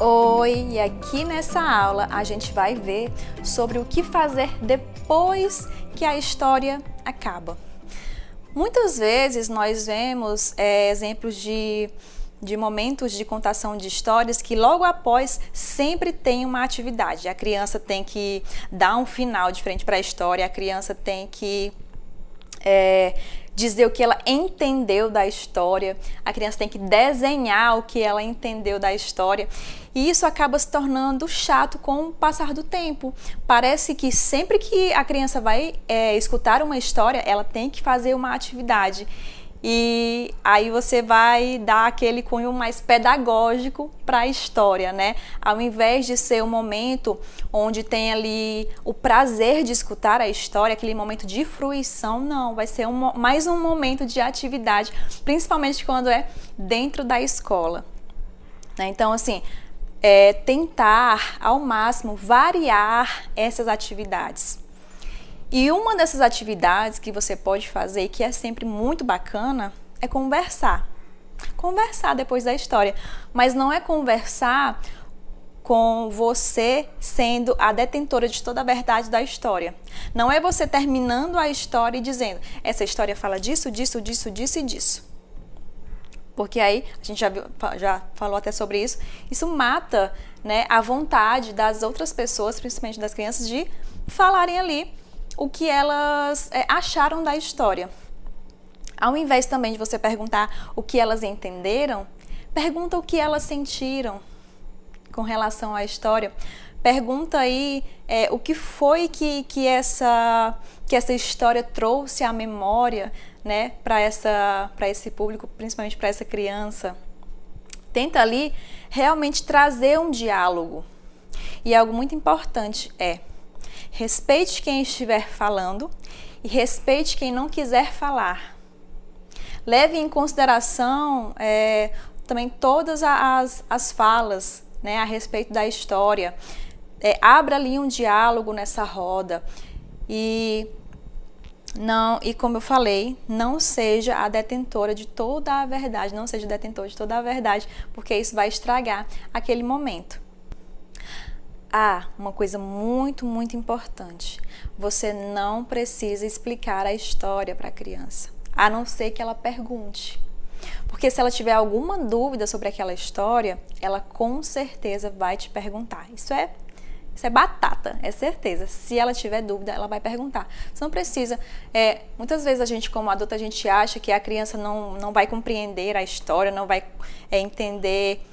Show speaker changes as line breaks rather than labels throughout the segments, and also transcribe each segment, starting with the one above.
Oi, e aqui nessa aula a gente vai ver sobre o que fazer depois que a história acaba. Muitas vezes nós vemos exemplos de momentos de contação de histórias que logo após sempre tem uma atividade. A criança tem que dar um final diferente para a história, a criança tem que dizer o que ela entendeu da história, a criança tem que desenhar o que ela entendeu da história, e isso acaba se tornando chato com o passar do tempo. Parece que sempre que a criança vai escutar uma história, ela tem que fazer uma atividade. E aí você vai dar aquele cunho mais pedagógico para a história, né? Ao invés de ser um momento onde tem ali o prazer de escutar a história, aquele momento de fruição, não, vai ser mais um momento de atividade, principalmente quando é dentro da escola, né? Então, assim, tentar ao máximo variar essas atividades. E uma dessas atividades que você pode fazer, que é sempre muito bacana, é conversar. Conversar depois da história. Mas não é conversar com você sendo a detentora de toda a verdade da história. Não é você terminando a história e dizendo, essa história fala disso, disso, disso, disso e disso. Porque aí, a gente já falou até sobre isso, isso mata, né, a vontade das outras pessoas, principalmente das crianças, de falarem ali o que elas acharam da história. Ao invés também de você perguntar o que elas entenderam, pergunta o que elas sentiram com relação à história. Pergunta aí o que foi que essa história trouxe à memória, né, para esse público, principalmente para essa criança. Tenta ali realmente trazer um diálogo. E algo muito importante respeite quem estiver falando e respeite quem não quiser falar. Leve em consideração também todas as falas, né, a respeito da história. Abra ali um diálogo nessa roda. E como eu falei, não seja a detentora de toda a verdade, não seja detentor de toda a verdade, porque isso vai estragar aquele momento. Uma coisa muito, muito importante. Você não precisa explicar a história para a criança, a não ser que ela pergunte. Porque se ela tiver alguma dúvida sobre aquela história, ela com certeza vai te perguntar. Isso é batata, é certeza. Se ela tiver dúvida, ela vai perguntar. Você não precisa. Muitas vezes a gente, como adulto, a gente acha que a criança não vai compreender a história, não vai entender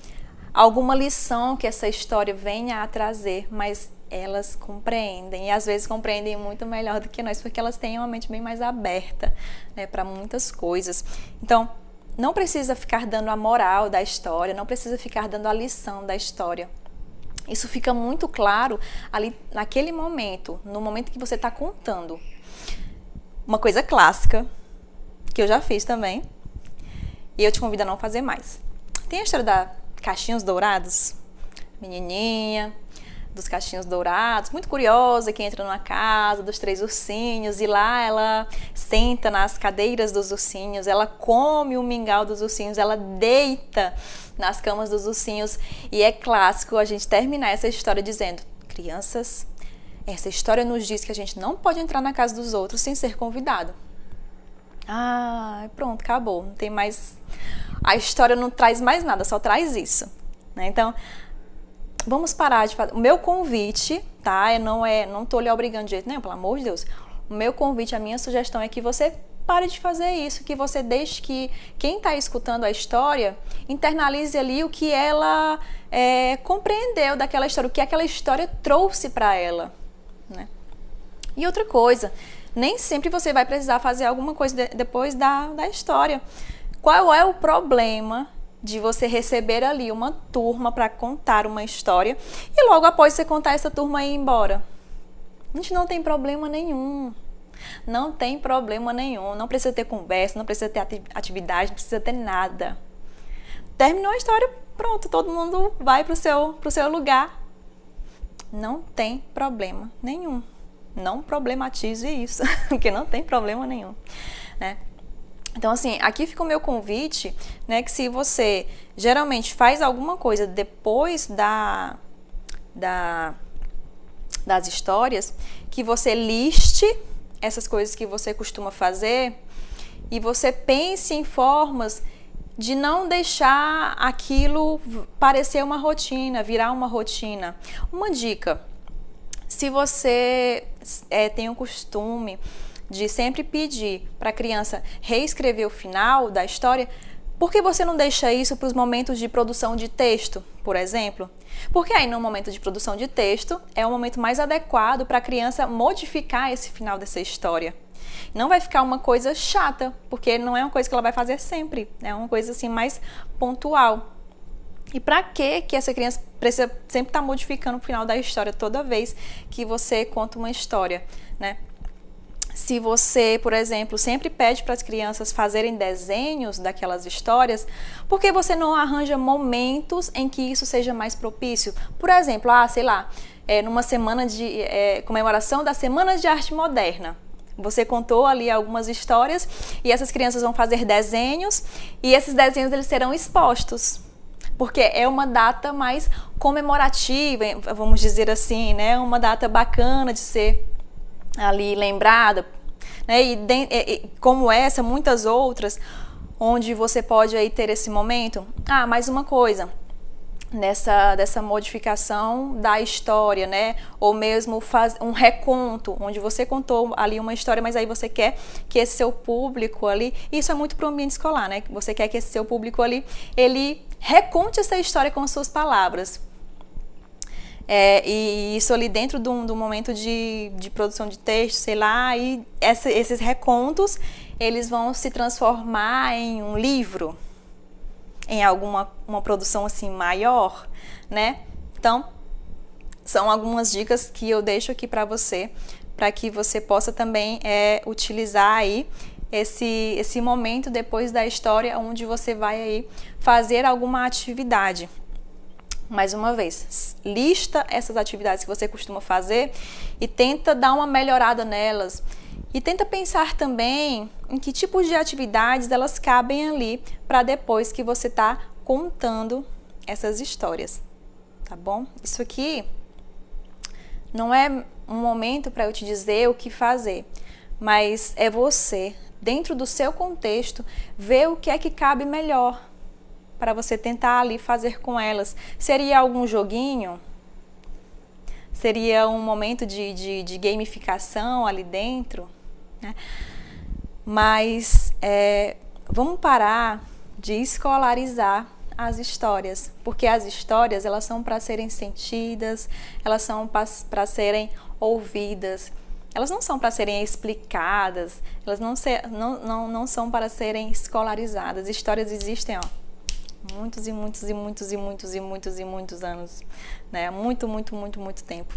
alguma lição que essa história venha a trazer, mas elas compreendem, e às vezes compreendem muito melhor do que nós, porque elas têm uma mente bem mais aberta, né, para muitas coisas. Então, não precisa ficar dando a moral da história, não precisa ficar dando a lição da história. Isso fica muito claro ali naquele momento, no momento que você está contando. Uma coisa clássica, que eu já fiz também, e eu te convido a não fazer mais. Tem a história da Cachinhos Dourados, menininha dos Cachinhos Dourados, muito curiosa, que entra numa casa dos 3 ursinhos, e lá ela senta nas cadeiras dos ursinhos, ela come o mingau dos ursinhos, ela deita nas camas dos ursinhos, e é clássico a gente terminar essa história dizendo, crianças, essa história nos diz que a gente não pode entrar na casa dos outros sem ser convidado. Pronto, acabou, não tem mais... A história não traz mais nada, só traz isso, né? Então, vamos parar de fazer... O meu convite, tá? Eu não tô lhe obrigando de jeito nenhum, pelo amor de Deus. O meu convite, a minha sugestão é que você pare de fazer isso, que você deixe que quem está escutando a história internalize ali o que ela compreendeu daquela história, o que aquela história trouxe para ela, né? E outra coisa, nem sempre você vai precisar fazer alguma coisa depois da história. Qual é o problema de você receber ali uma turma para contar uma história e logo após você contar essa turma ir embora? A gente não tem problema nenhum. Não tem problema nenhum. Não precisa ter conversa, não precisa ter atividade, não precisa ter nada. Terminou a história, pronto, todo mundo vai pro seu lugar. Não tem problema nenhum. Não problematize isso, porque não tem problema nenhum, né? Então, assim, aqui fica o meu convite, né, que se você geralmente faz alguma coisa depois das histórias, que você liste essas coisas que você costuma fazer e você pense em formas de não deixar aquilo parecer uma rotina, virar uma rotina. Uma dica: se você tem o costume de sempre pedir para a criança reescrever o final da história, por que você não deixa isso para os momentos de produção de texto, por exemplo? Porque aí no momento de produção de texto é o momento mais adequado para a criança modificar esse final dessa história. Não vai ficar uma coisa chata, porque não é uma coisa que ela vai fazer sempre, é uma coisa assim mais pontual. E para que essa criança precisa sempre estar modificando o final da história toda vez que você conta uma história, né? Se você, por exemplo, sempre pede para as crianças fazerem desenhos daquelas histórias, por que você não arranja momentos em que isso seja mais propício? Por exemplo, sei lá, numa semana de comemoração da Semana de Arte Moderna. Você contou ali algumas histórias e essas crianças vão fazer desenhos e esses desenhos eles serão expostos. Porque é uma data mais comemorativa, vamos dizer assim, né? Uma data bacana de ser ali lembrada, né? E como essa, muitas outras, onde você pode aí ter esse momento. Mais uma coisa, dessa modificação da história, né? Ou mesmo um reconto, onde você contou ali uma história, mas aí você quer que esse seu público ali, isso é muito para o ambiente escolar, né? Você quer que esse seu público ali, ele reconte essa história com as suas palavras. E isso ali dentro do momento de produção de texto, sei lá, e esses recontos, eles vão se transformar em um livro, em uma produção assim maior, né? Então, são algumas dicas que eu deixo aqui para você, para que você possa também utilizar aí esse momento depois da história, onde você vai aí fazer alguma atividade. Mais uma vez, lista essas atividades que você costuma fazer e tenta dar uma melhorada nelas. E tenta pensar também em que tipos de atividades elas cabem ali para depois que você está contando essas histórias, tá bom? Isso aqui não é um momento para eu te dizer o que fazer, mas é você, dentro do seu contexto, ver o que é que cabe melhor para você tentar ali fazer com elas. Seria algum joguinho? Seria um momento de gamificação ali dentro? Né? Mas vamos parar de escolarizar as histórias, porque as histórias elas são para serem sentidas, elas são para serem ouvidas, elas não são para serem explicadas, elas não são para serem escolarizadas. Histórias existem, muitos e muitos e muitos e muitos e muitos e muitos anos, né? Muito, muito, muito, muito tempo.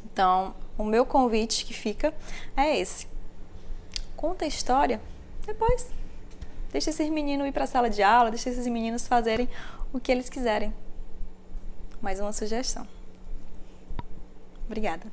Então, o meu convite que fica é esse. Conta a história, depois deixa esses meninos ir para a sala de aula, deixa esses meninos fazerem o que eles quiserem. Mais uma sugestão. Obrigada.